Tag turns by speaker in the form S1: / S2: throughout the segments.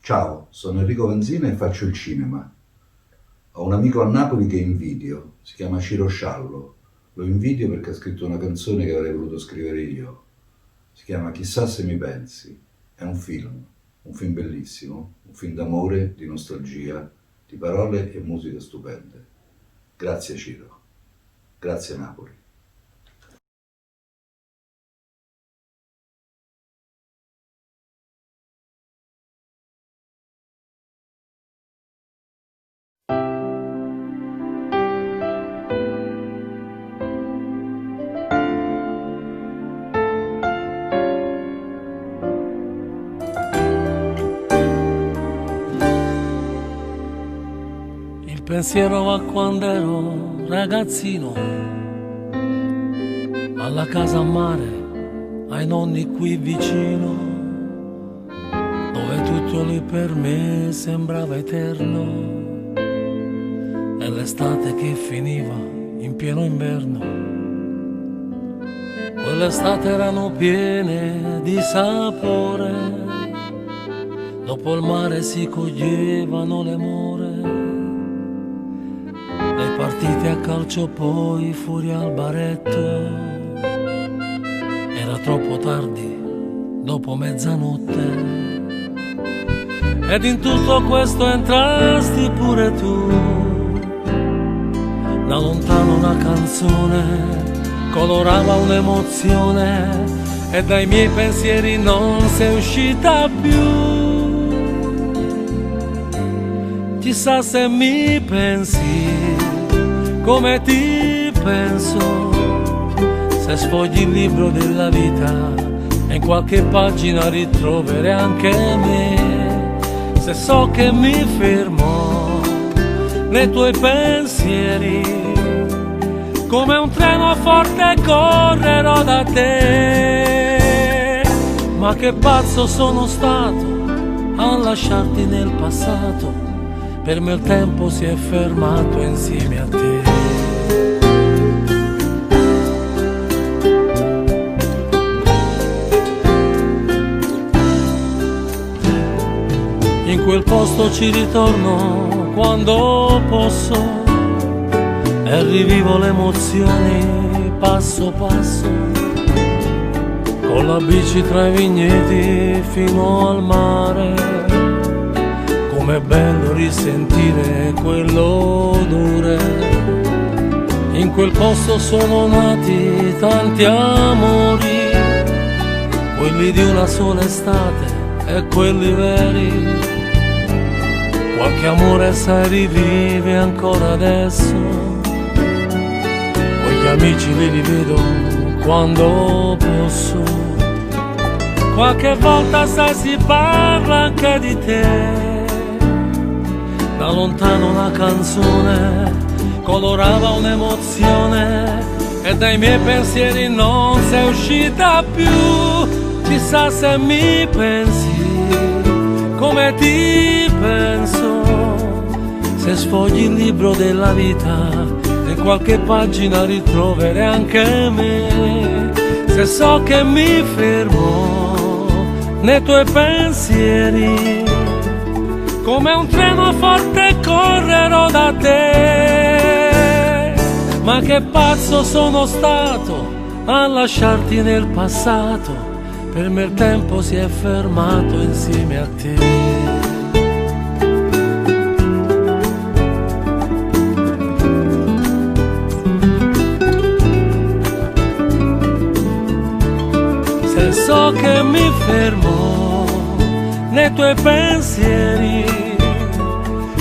S1: Ciao, sono Enrico Vanzina e faccio il cinema. Ho un amico a Napoli che invidio, si chiama Ciro Sciallo. Lo invidio perché ha scritto una canzone che avrei voluto scrivere io. Si chiama Chissà se mi pensi. È un film bellissimo, un film d'amore, di nostalgia, di parole e musiche stupende. Grazie Ciro, grazie Napoli.
S2: Il pensiero va quando ero ragazzino, alla casa a mare, ai nonni qui vicino, dove tutto lì per me sembrava eterno, e l'estate che finiva in pieno inverno. Quell'estate erano piene di sapore, dopo il mare si coglievano le more. Le partite a calcio poi fuori al baretto, era troppo tardi, dopo mezzanotte, ed in tutto questo entrasti pure tu. Da lontano una canzone colorava un'emozione, e dai miei pensieri non sei uscita più. Chissà se mi pensi come ti penso, se sfoggi il libro della vita e in qualche pagina ritroverai anche me. Se so che mi fermo nei tuoi pensieri, come un treno forte correrò da te. Ma che pazzo sono stato a lasciarti nel passato, per me il tempo si è fermato insieme a te. In quel posto ci ritorno quando posso, e rivivo le emozioni passo passo, con la bici tra i vigneti fino al mare. Com'è bello risentire quell'odore. In quel posto sono nati tanti amori, quelli di una sola estate e quelli veri. Qualche amore sai rivive ancora adesso, quegli amici li rivedo quando posso. Qualche volta sai si parla anche di te. Da lontano una canzone colorava un'emozione, e dai miei pensieri non sei uscita più. Chissà se mi pensi come ti penso, se sfoggi il libro della vita e in qualche pagina ritroverai anche me. Se so che mi fermo nei tuoi pensieri, come un treno forte correrò da te. Ma che pazzo sono stato a lasciarti nel passato, per me il tempo si è fermato insieme a te. Se so che mi fermo nei tuoi pensieri,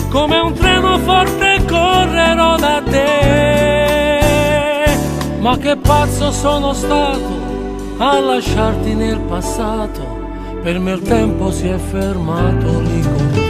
S2: come un treno forte correrò da te. Ma che pazzo sono stato a lasciarti nel passato, per me il tempo si è fermato lì con te.